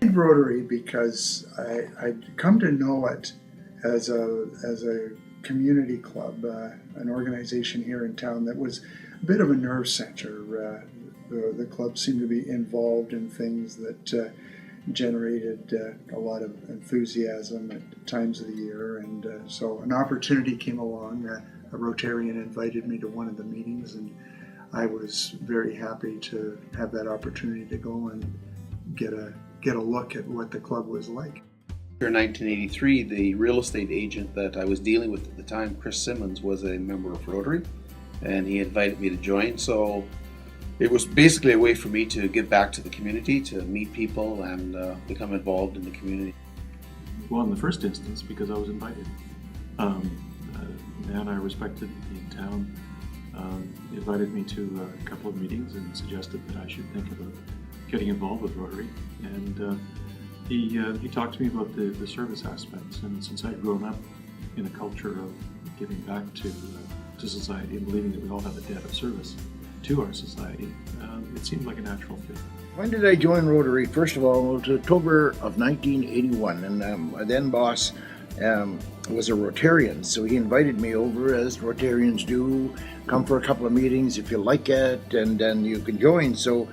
Rotary because I'd come to know it as a community club, an organization here in town that was a bit of a nerve center. The club seemed to be involved in things that generated a lot of enthusiasm at times of the year, and so an opportunity came along. A Rotarian invited me to one of the meetings, and I was very happy to have that opportunity to go and get a look at what the club was like. In 1983, the real estate agent that I was dealing with at the time, Chris Simmons, was a member of Rotary, and he invited me to join. So it was basically a way for me to give back to the community, to meet people and become involved in the community. Well, in the first instance, because I was invited. A man I respected in town invited me to a couple of meetings and suggested that I should think about getting involved with Rotary. And he talked to me about the service aspects. And since I'd grown up in a culture of giving back to society and believing that we all have a debt of service to our society, it seemed like a natural fit. When did I join Rotary? First of all, it was October of 1981, and my then boss was a Rotarian, so he invited me over, as Rotarians do, come for a couple of meetings if you like it, and then you can join. So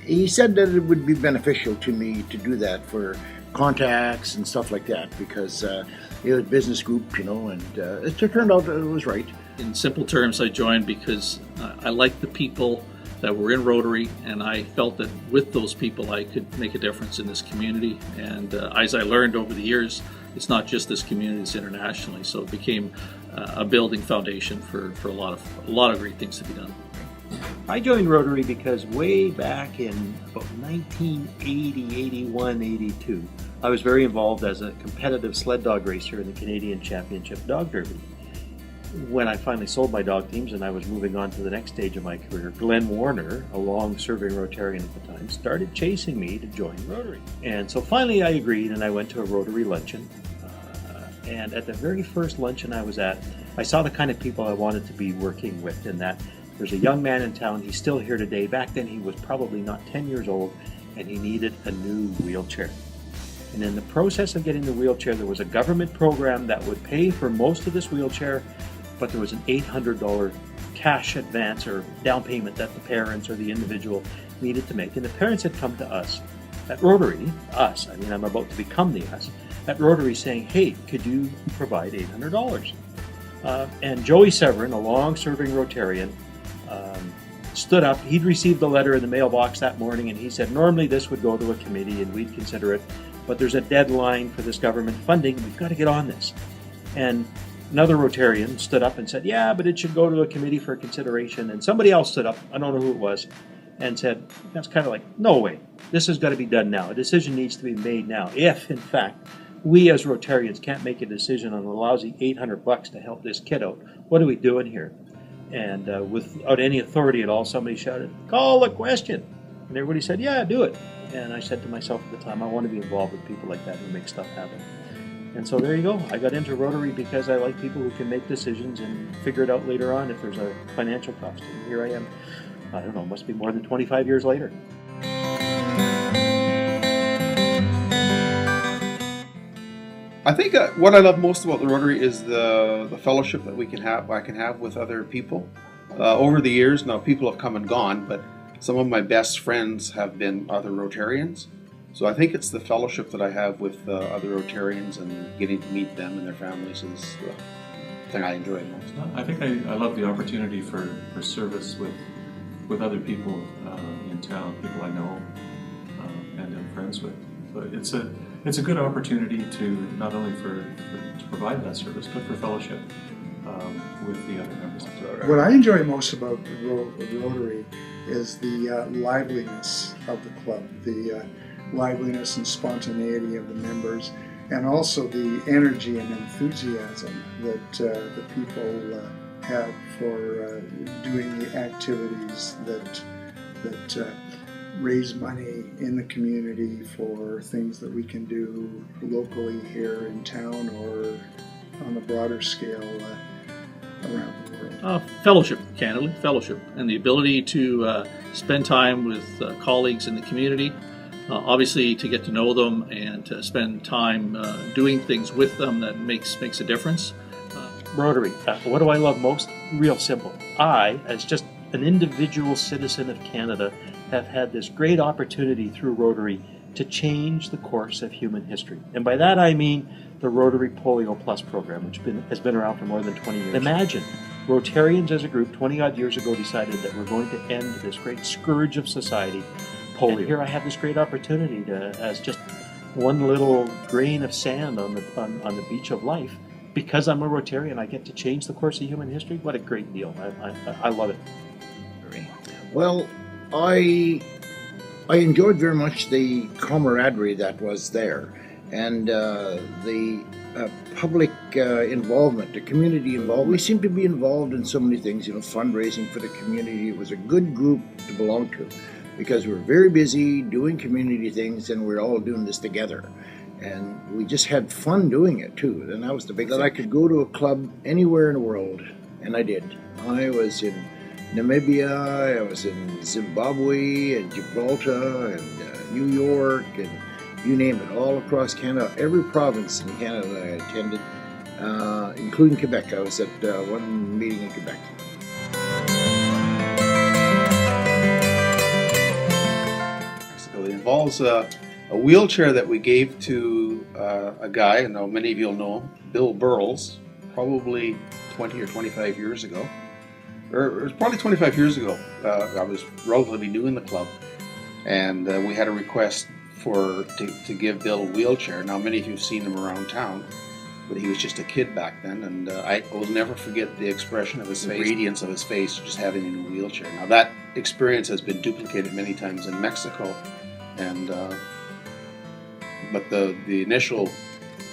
he said that it would be beneficial to me to do that for contacts and stuff like that, because it was a business group, and it turned out it was right. In simple terms, I joined because I liked the people that were in Rotary, and I felt that with those people I could make a difference in this community. And as I learned over the years, it's not just this community, it's internationally. So it became a building foundation for a lot of great things to be done. I joined Rotary because way back in about 1980, 81, 82, I was very involved as a competitive sled dog racer in the Canadian Championship Dog Derby. When I finally sold my dog teams and I was moving on to the next stage of my career, Glenn Warner, a long-serving Rotarian at the time, started chasing me to join Rotary. And so finally I agreed, and I went to a Rotary luncheon. And at the very first luncheon I was at, I saw the kind of people I wanted to be working with, in that there's a young man in town, he's still here today. Back then he was probably not 10 years old, and he needed a new wheelchair. And in the process of getting the wheelchair, there was a government program that would pay for most of this wheelchair, but there was an $800 cash advance or down payment that the parents or the individual needed to make. And the parents had come to us at Rotary, I'm about to become the us, at Rotary saying, hey, could you provide $800? And Joey Severin, a long-serving Rotarian, stood up. He'd received the letter in the mailbox that morning, and he said, normally this would go to a committee and we'd consider it, but there's a deadline for this government funding. We've got to get on this. And another Rotarian stood up and said, yeah, but it should go to a committee for consideration. And somebody else stood up, I don't know who it was, and said, that's kind of like, no way, this has got to be done now. A decision needs to be made now. If, in fact, we as Rotarians can't make a decision on a lousy $800 to help this kid out, what are we doing here? And without any authority at all, somebody shouted, call the question. And everybody said, yeah, do it. And I said to myself at the time, I want to be involved with people like that who make stuff happen. And so there you go. I got into Rotary because I like people who can make decisions and figure it out later on if there's a financial cost. And here I am, I don't know, must be more than 25 years later. I think what I love most about the Rotary is the fellowship that I can have with other people. Over the years, now people have come and gone, but some of my best friends have been other Rotarians. So I think it's the fellowship that I have with other Rotarians and getting to meet them and their families is the thing I enjoy most. I think I love the opportunity for service with other people in town, people I know and am friends with. So it's a good opportunity to not only to provide that service, but for fellowship with the other members. What I enjoy most about Rotary is the liveliness of the club, the liveliness and spontaneity of the members, and also the energy and enthusiasm that the people have for doing the activities that raise money in the community for things that we can do locally here in town or on a broader scale around the world. Fellowship, candidly, fellowship, and the ability to spend time with colleagues in the community, obviously to get to know them and to spend time doing things with them that makes a difference. Rotary. What do I love most? Real simple. I, as just an individual citizen of Canada, have had this great opportunity through Rotary to change the course of human history. And by that I mean the Rotary Polio Plus program, which has been around for more than 20 years. Imagine, Rotarians as a group 20 odd years ago decided that we're going to end this great scourge of society, polio. And here I have this great opportunity to, as just one little grain of sand on the beach of life, because I'm a Rotarian, I get to change the course of human history. What a great deal. I love it. Well, I enjoyed very much the camaraderie that was there, and the public involvement, the community involvement. We seemed to be involved in so many things, fundraising for the community. It was a good group to belong to, because we were very busy doing community things, and we were all doing this together. And we just had fun doing it too, and that was the big thing. That I could go to a club anywhere in the world, and I did. I was in Namibia, I was in Zimbabwe, and Gibraltar, and New York, and you name it, all across Canada. Every province in Canada I attended, including Quebec. I was at one meeting in Quebec. It involves a wheelchair that we gave to a guy, and now many of you will know him, Bill Burles, probably 20 or 25 years ago. Or it was probably 25 years ago. I was relatively new in the club, and we had a request to give Bill a wheelchair. Now, many of you have seen him around town, but he was just a kid back then, and I will never forget the expression of his face, the radiance of his face, just having a new wheelchair. Now, that experience has been duplicated many times in Mexico, and but the initial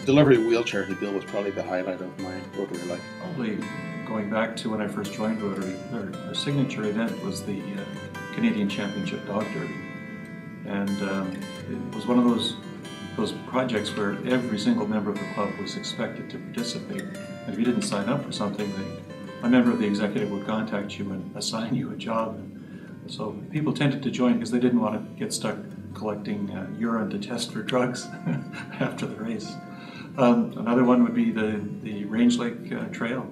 delivery wheelchair to Bill was probably the highlight of my Rotary life. Probably going back to when I first joined Rotary, our signature event was the Canadian Championship Dog Derby. And it was one of those projects where every single member of the club was expected to participate. And if you didn't sign up for something, a member of the executive would contact you and assign you a job. And so people tended to join because they didn't want to get stuck collecting urine to test for drugs after the race. Another one would be the Range Lake Trail.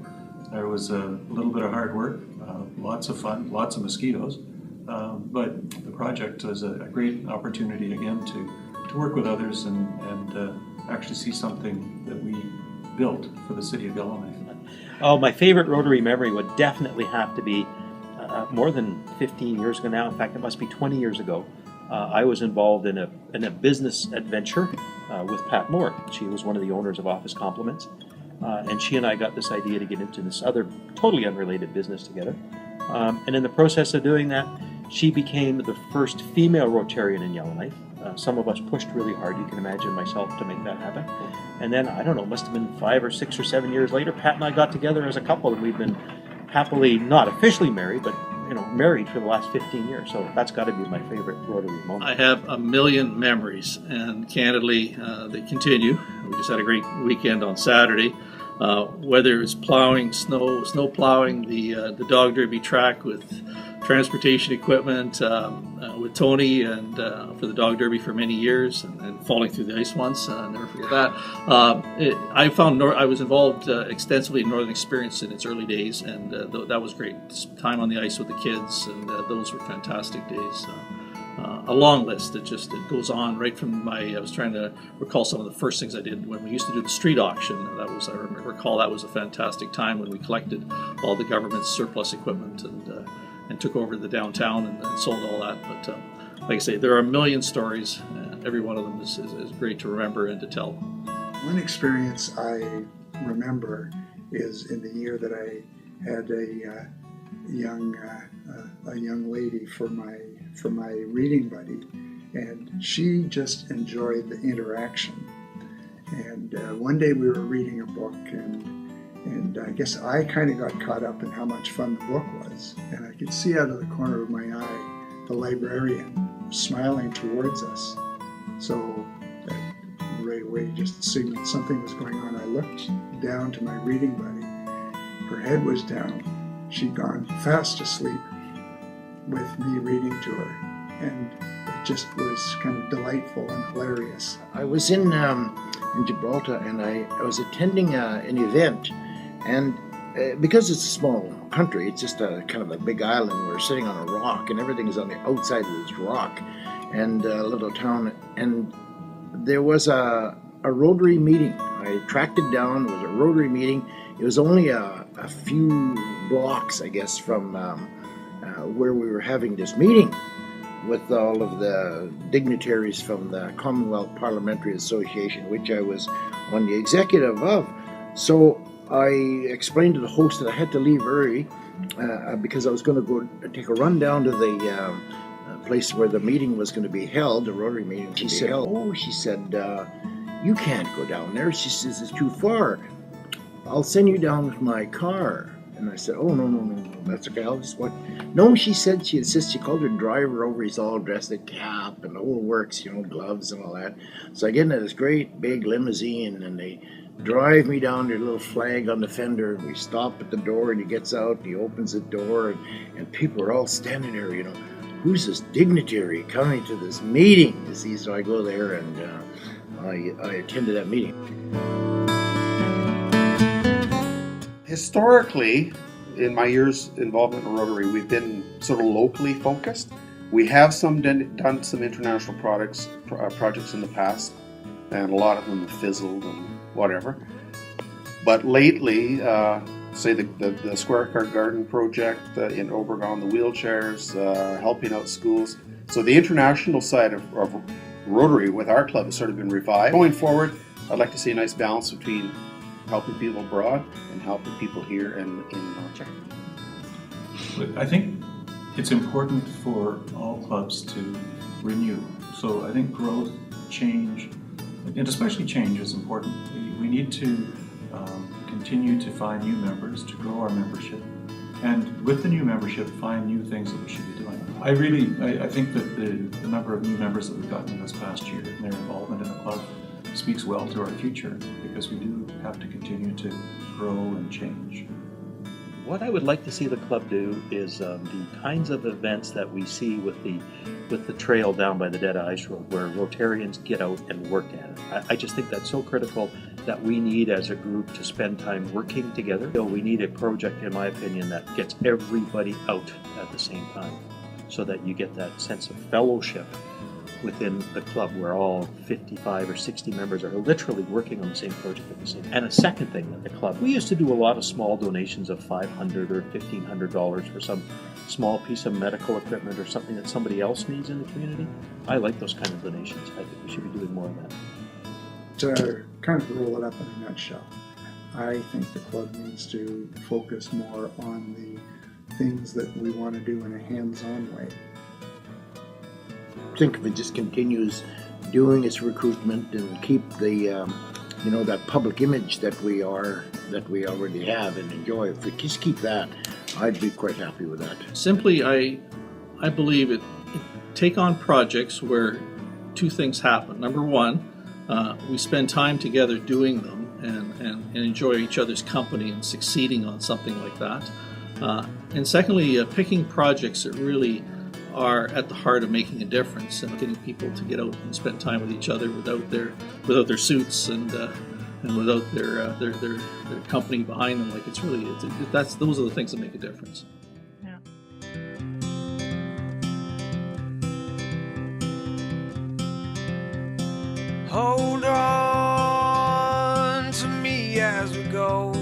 There was a little bit of hard work, lots of fun, lots of mosquitoes, but the project was a great opportunity again to work with others and actually see something that we built for the city of Yellowknife. Oh, my favorite Rotary memory would definitely have to be more than 15 years ago now. In fact, it must be 20 years ago. I was involved in a business adventure with Pat Moore. She was one of the owners of Office Compliments. And she and I got this idea to get into this other totally unrelated business together. And in the process of doing that, she became the first female Rotarian in Yellowknife. Some of us pushed really hard, you can imagine myself, to make that happen. And then, I don't know, must have been 5 or 6 or 7 years later, Pat and I got together as a couple, and we've been happily, not officially married, but married for the last 15 years. So that's got to be my favorite Rotary moment. I have a million memories, and candidly, they continue. We just had a great weekend on Saturday. Whether it's plowing, snow plowing, the dog derby track with transportation equipment, with Tony and for the dog derby for many years, and falling through the ice once. Never forget that. I was involved extensively in Northern Experience in its early days, and that was great. Time on the ice with the kids, and those were fantastic days. A long list. It goes on right from I was trying to recall some of the first things I did when we used to do the street auction. I recall that was a fantastic time when we collected all the government's surplus equipment and took over the downtown and sold all that. But like I say, there are a million stories. Every one of them is great to remember and to tell. One experience I remember is in the year that I had a young lady for my reading buddy, and she just enjoyed the interaction. And one day we were reading a book, and I guess I kind of got caught up in how much fun the book was, and I could see out of the corner of my eye the librarian smiling towards us. So right away just signaled something was going on. I looked down to my reading buddy. Her head was down. She'd gone fast asleep with me reading to her. And it just was kind of delightful and hilarious. I was in Gibraltar, and I was attending an event, and because it's a small country, it's just a kind of a big island. We're sitting on a rock, and everything is on the outside of this rock, and a little town. And there was a Rotary meeting. I tracked it down. It was a Rotary meeting. It was only a few blocks, I guess, from where we were having this meeting with all of the dignitaries from the Commonwealth Parliamentary Association, which I was on the executive of. So I explained to the host that I had to leave early because I was going to go take a run down to the place where the meeting was going to be held, the Rotary meeting. She said, you can't go down there. She says, it's too far. I'll send you down with my car. And I said, oh, no, that's okay. I'll just walk. No, she said, she called her driver over. He's all dressed in cap and the whole works, gloves and all that. So I get into this great big limousine, and they drive me down, their little flag on the fender, and we stop at the door, and he gets out, and he opens the door, and people are all standing there, who's this dignitary coming to this meeting? You see, so I go there, and I attended that meeting. Historically, in my years involvement in Rotary, we've been sort of locally focused. We have done some international projects in the past, and a lot of them have fizzled and whatever. But lately, say the Square Car Garden project in Obregon, the wheelchairs, helping out schools. So the international side of Rotary with our club has sort of been revived. Going forward, I'd like to see a nice balance between helping people abroad and helping people here in North. I think it's important for all clubs to renew. So I think growth, change, and especially change is important. We need to continue to find new members, to grow our membership, and with the new membership, find new things that we should be doing. I think that the number of new members that we've gotten in this past year and their involvement in the club speaks well to our future, because we do have to continue to grow and change. What I would like to see the club do is the kinds of events that we see with the trail down by the Dead Ice Road, where Rotarians get out and work at it. I just think that's so critical that we need as a group to spend time working together. So we need a project, in my opinion, that gets everybody out at the same time, so that you get that sense of fellowship within the club, where all 55 or 60 members are literally working on the same project at the same time. And a second thing that the club, we used to do a lot of small donations of $500 or $1,500 for some small piece of medical equipment or something that somebody else needs in the community. I like those kind of donations. I think we should be doing more of that. To kind of roll it up in a nutshell, I think the club needs to focus more on the things that we want to do in a hands-on way. I think if it just continues doing its recruitment and keep the that public image that we already have and enjoy, if we just keep that, I'd be quite happy with that. Simply, I believe it take on projects where two things happen. Number one, we spend time together doing them and enjoy each other's company and succeeding on something like that. And secondly, picking projects that really are at the heart of making a difference and getting people to get out and spend time with each other without their suits and without their company behind them. Like those are the things that make a difference. Yeah. Hold on to me as we go,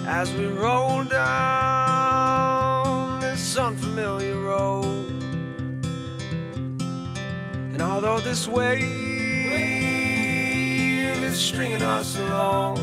as we roll down this unfamiliar road. And although this wave is stringing us along,